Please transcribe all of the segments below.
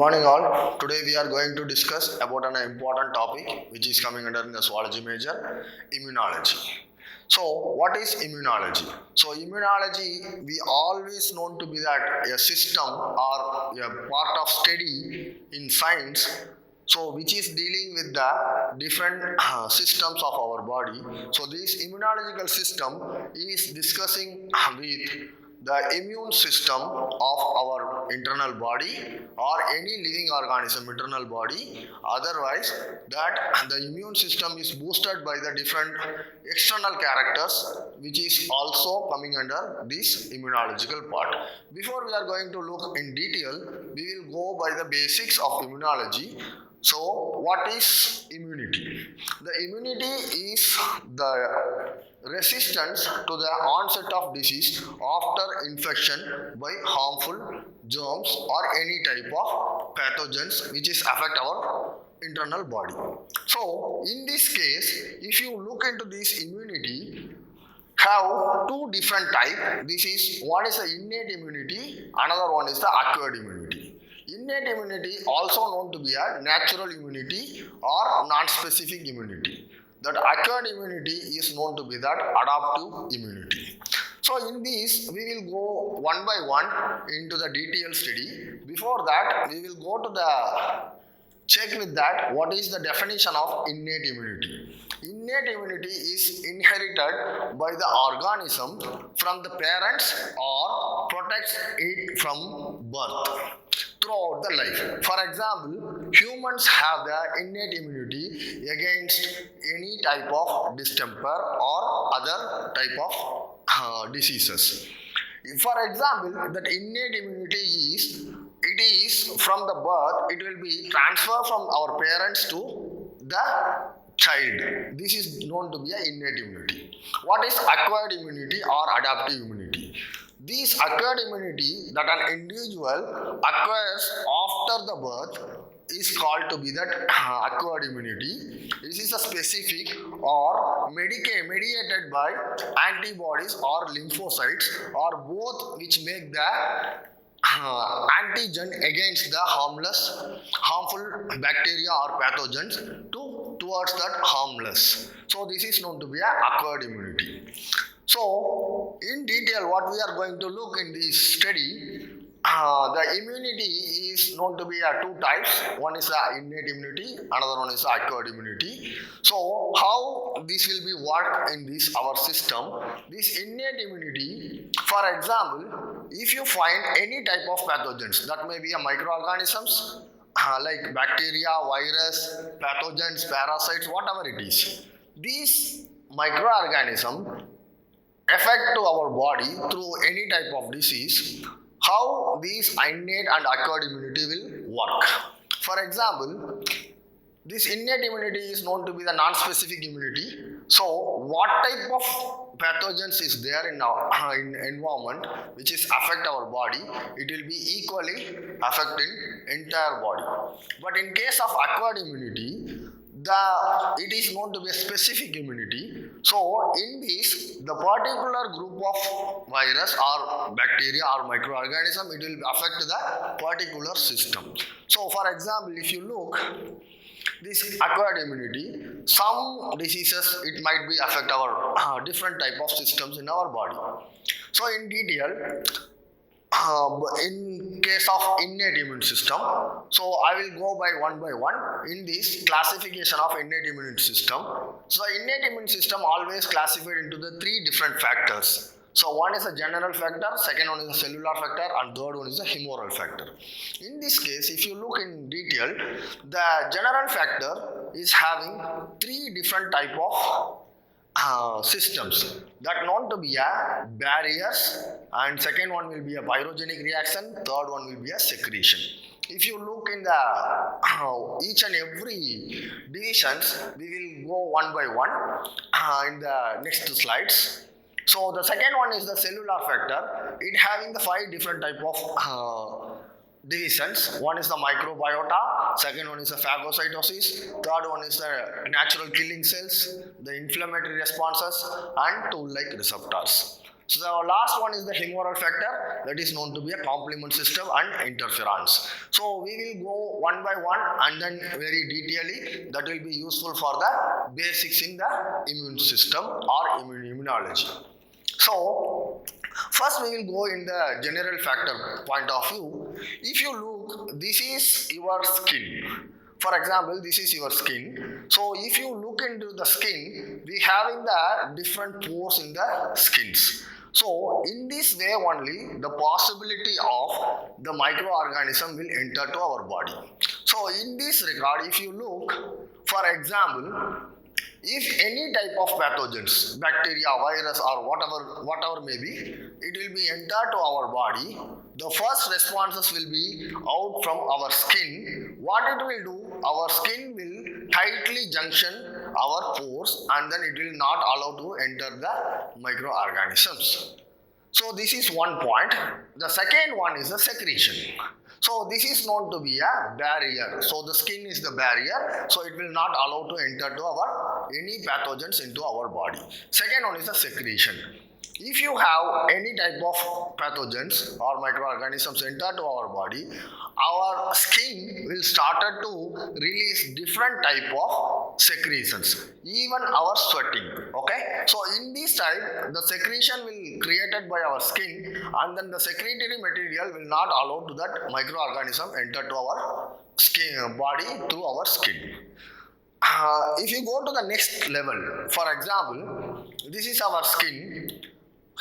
morning all. Today we are going to discuss about an important topic which is coming under the Zoology major, immunology. So what is immunology? So immunology we always known to be that a system or a part of study in science, so which is dealing with the different systems of our body. So this immunological system is discussing with the immune system of our internal body or any living organism internal body. Otherwise that the immune system is boosted by the different external characters which is also coming under this immunological part. Before we are going to look in detail, we will go by the basics of immunology. So what is immunity? The immunity is the resistance to the onset of disease after infection by harmful germs or any type of pathogens which is affect our internal body. So in this case, if you look into this immunity, have two different type. This is one is the innate immunity, another one is the acquired immunity. Innate immunity also known to be a natural immunity or non-specific immunity. That acquired immunity is known to be that adaptive immunity. So in this we will go one by one into the detailed study. Before that we will go to the check with that what is the definition of innate immunity. Innate immunity is inherited by the organism from the parents or protects it from birth throughout the life. For example, humans have the innate immunity against any type of distemper or other type of diseases. For example, that innate immunity is from the birth, it will be transferred from our parents to the child. This is known to be an innate immunity. What is acquired immunity or adaptive immunity? This acquired immunity that an individual acquires after the birth is called to be that acquired immunity. This is a specific or mediated by antibodies or lymphocytes or both which make the antigen against the harmful bacteria or pathogens towards that harmless. So this is known to be an acquired immunity. So in detail what we are going to look in this study, the immunity is known to be two types. One is the innate immunity, another one is the acquired immunity. So how this will be work in this our system? This innate immunity, for example, if you find any type of pathogens, that may be a microorganisms like bacteria, virus, pathogens, parasites, whatever it is. These microorganisms affect to our body through any type of disease. How these innate and acquired immunity will work. For example, this innate immunity is known to be the non-specific immunity. So what type of pathogens is there in our environment which is affect our body, it will be equally affecting entire body. But in case of acquired immunity, it is known to be a specific immunity. So in this, the particular group of virus or bacteria or microorganism, it will affect the particular system. So for example, if you look this acquired immunity, some diseases it might be affect our different type of systems in our body. So in detail, in case of innate immune system, so I will go by one in this classification of innate immune system. So innate immune system always classified into the three different factors. So one is a general factor, second one is a cellular factor, and third one is a humoral factor. In this case, if you look in detail, the general factor is having three different type of systems that known to be a barriers, and second one will be a pyrogenic reaction, third one will be a secretion. If you look in the each and every divisions, we will go one by one in the next slides. So the second one is the cellular factor. It having the five different type of divisions. One is the microbiota, second one is the phagocytosis, third one is the natural killing cells, the inflammatory responses, and tool-like receptors. So the last one is the humoral factor, that is known to be a complement system and interference. So we will go one by one and then very detailedly, that will be useful for the basics in the immune system or immunology. So first we will go in the general factor point of view. If you look, this is your skin. For example, this is your skin. So if you look into the skin, we having the different pores in the skins. So in this way only, the possibility of the microorganism will enter to our body. So in this regard, if you look, for example, if any type of pathogens, bacteria, virus or whatever may be, it will be enter to our body, the first responses will be out from our skin. What it will do, our skin will tightly junction our pores and then it will not allow to enter the microorganisms. So this is one point. The second one is the secretion. So this is known to be a barrier. So the skin is the barrier. So it will not allow to enter to our any pathogens into our body. Second one is the secretion. If you have any type of pathogens or microorganisms enter to our body, our skin will start to release different type of secretions, even our sweating. Okay, so in this type, the secretion will created by our skin, and then the secretory material will not allow to that microorganism enter to our skin body through our skin. If you go to the next level, for example, this is our skin.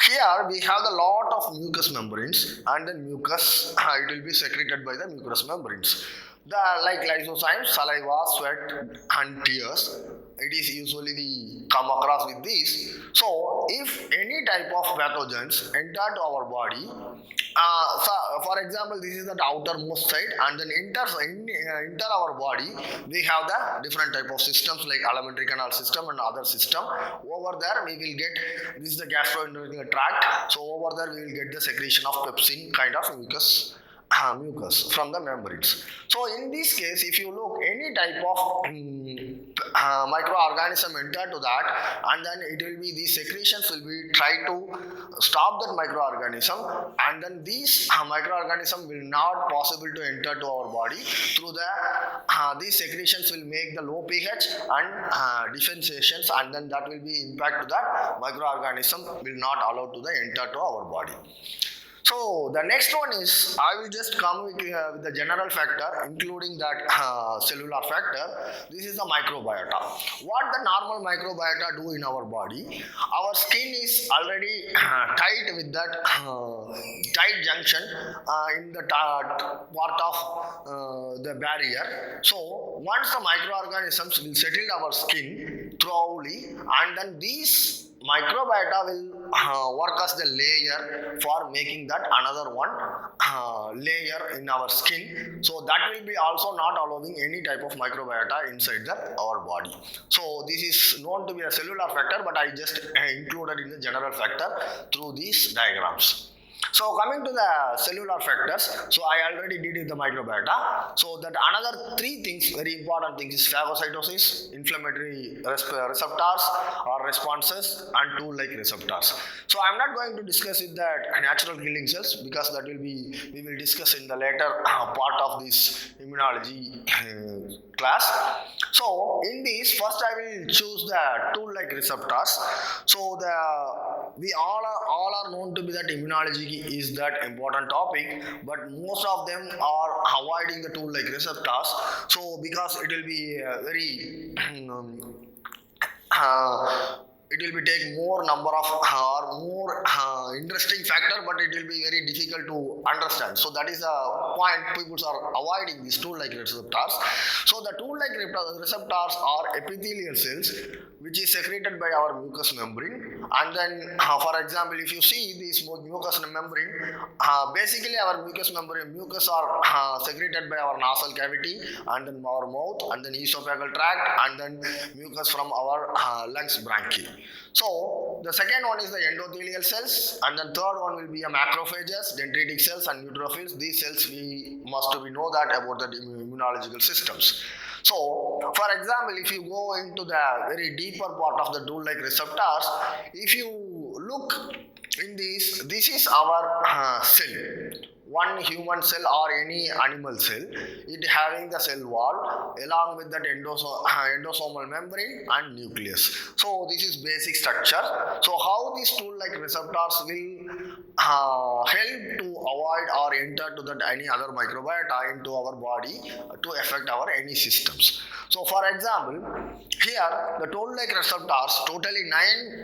Here we have a lot of mucous membranes, and then mucus it will be secreted by the mucous membranes. The like lysozymes, saliva, sweat, and tears. It is usually we come across with these. So if any type of pathogens enter to our body, so for example, this is the outermost side, and then enter our body, we have the different type of systems like alimentary canal system and other system. Over there we will get, this is the gastrointestinal tract. So over there we will get the secretion of pepsin kind of mucus from the membranes. So in this case, if you look, any type of microorganism enter to that, and then it will be, these secretions will be try to stop that microorganism, and then these microorganism will not possible to enter to our body through the these secretions will make the low pH and differentiations, and then that will be impact to that microorganism will not allow to the enter to our body. So the next one is, I will just come with the general factor, including that cellular factor. This is the microbiota. What the normal microbiota do in our body? Our skin is already tight with that tight junction in the part of the barrier. So once the microorganisms will settle our skin thoroughly, and then these microbiota will work as the layer for making that another one layer in our skin. So that will be also not allowing any type of microbiota inside our body. So this is known to be a cellular factor, but I just included in the general factor through these diagrams. So coming to the cellular factors, so I already did the microbiota. So that another three things, very important things, is phagocytosis, inflammatory receptors or responses, and tool-like receptors. So I'm not going to discuss with that natural killing cells, because that will be, we will discuss in the later part of this immunology class. So in this, first I will choose the tool-like receptors. So we all are known to be that immunology is that important topic, but most of them are avoiding the tool-like receptors. So because it will be very it will be take more number of or more interesting factor, but it will be very difficult to understand. So that is a point, people are avoiding these tool-like receptors. So the tool-like receptors are epithelial cells which is secreted by our mucous membrane. And then for example, if you see this mucous membrane, basically our mucous membrane, mucus are secreted by our nasal cavity, and then our mouth, and then esophageal tract, and then mucus from our lungs bronchi. So the second one is the endothelial cells, and then third one will be a macrophages, dendritic cells, and neutrophils. These cells we know that about the immunological systems. So for example, if you go into the very deeper part of the tool-like receptors, if you look in this is our cell. One human cell or any animal cell, it having the cell wall along with that endosomal membrane and nucleus. So this is basic structure. So how these tool-like receptors will help to avoid or enter to that any other microbiota into our body to affect our any systems. So for example, here the tool-like receptors, totally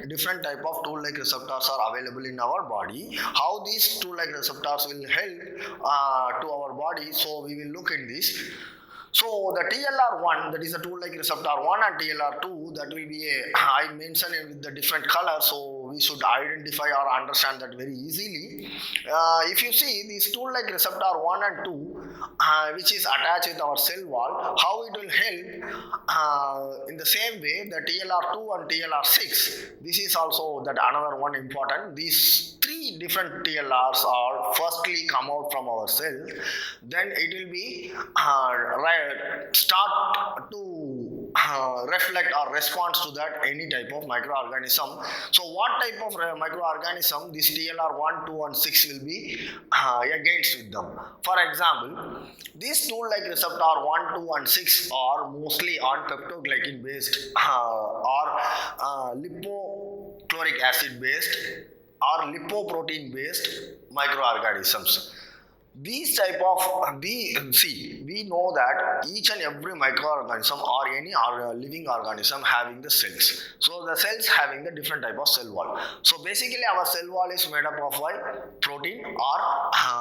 9 different type of tool-like receptors are available in our body. How these tool-like receptors will help to our body, so we will look in this. So the TLR1, that is a tool-like receptor 1, and TLR2, that will be I mentioned it with the different colors, so we should identify or understand that very easily. If you see this tool-like receptor 1 and 2, which is attached with our cell wall, how it will help in the same way the TLR2 and TLR6. This is also that another one important. These 3 different TLRs are firstly come out from our cells, then it will be start to reflect or response to that any type of microorganism. So what type of microorganism this TLR1, 2 and 6 will be against with them. For example, these tool-like receptor 1, 2 and 6 are mostly on peptoglycan based or lipochloric acid based or lipoprotein based microorganisms. These type of we know that each and every microorganism or any living organism having the cells. So the cells having the different type of cell wall. So basically our cell wall is made up of protein or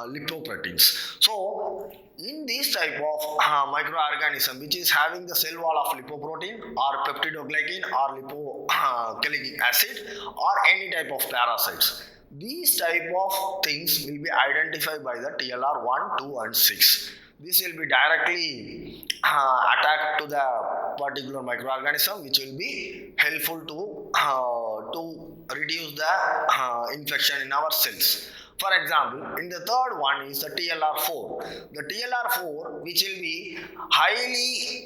lipoproteins. So in this type of microorganism which is having the cell wall of lipoprotein or peptidoglycan or lipocholic acid or any type of parasites, these type of things will be identified by the TLR1, 2 and 6. This will be directly attacked to the particular microorganism, which will be helpful to reduce the infection in our cells. For example, in the third one is the TLR4. The TLR4, which will be highly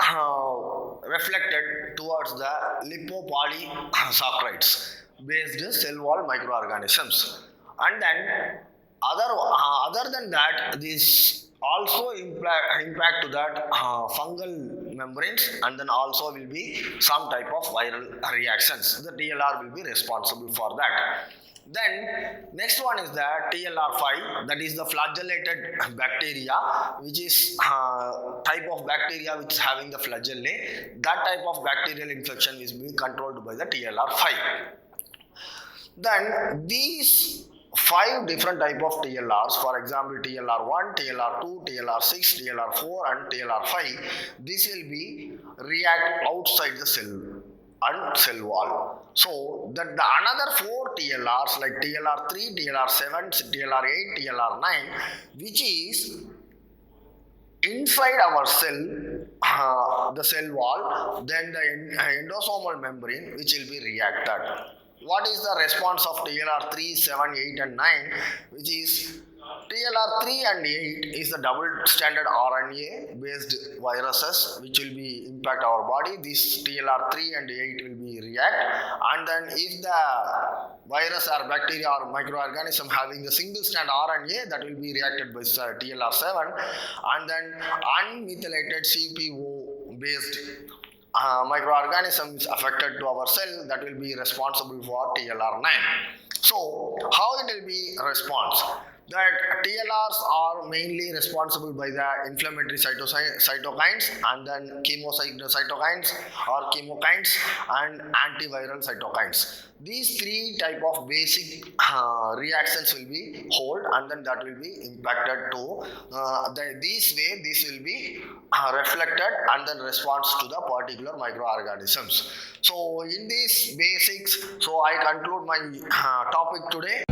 reflected towards the lipopolysaccharides based cell wall microorganisms, and then other than that, this also impact to that fungal membranes, and then also will be some type of viral reactions. The TLR will be responsible for that. Then next one is the TLR5, that is the flagellated bacteria, which is type of bacteria which is having the flagella. That type of bacterial infection is being controlled by the TLR5. Then these 5 different type of TLRs, for example TLR1, TLR2, TLR6, TLR4 and TLR5, this will be react outside the cell and cell wall. So that the another 4 TLRs like TLR3, TLR7, TLR8, TLR9, which is inside our cell, the cell wall, then the endosomal membrane, which will be reacted. What is the response of TLR3, 7, 8 and 9, which is TLR3 and 8 is the double stranded RNA based viruses which will be impact our body. This TLR3 and 8 will be react, and then if the virus or bacteria or microorganism having the single strand RNA, that will be reacted by TLR7, and then unmethylated CPO based microorganism is affected to our cell, that will be responsible for TLR9. So how it will be response? That TLRs are mainly responsible by the inflammatory cytokines and then chemocytokines or chemokines and antiviral cytokines. These 3 type of basic reactions will be hold, and then that will be impacted to this way. This will be reflected and then response to the particular microorganisms. So in these basics, so I conclude my topic today.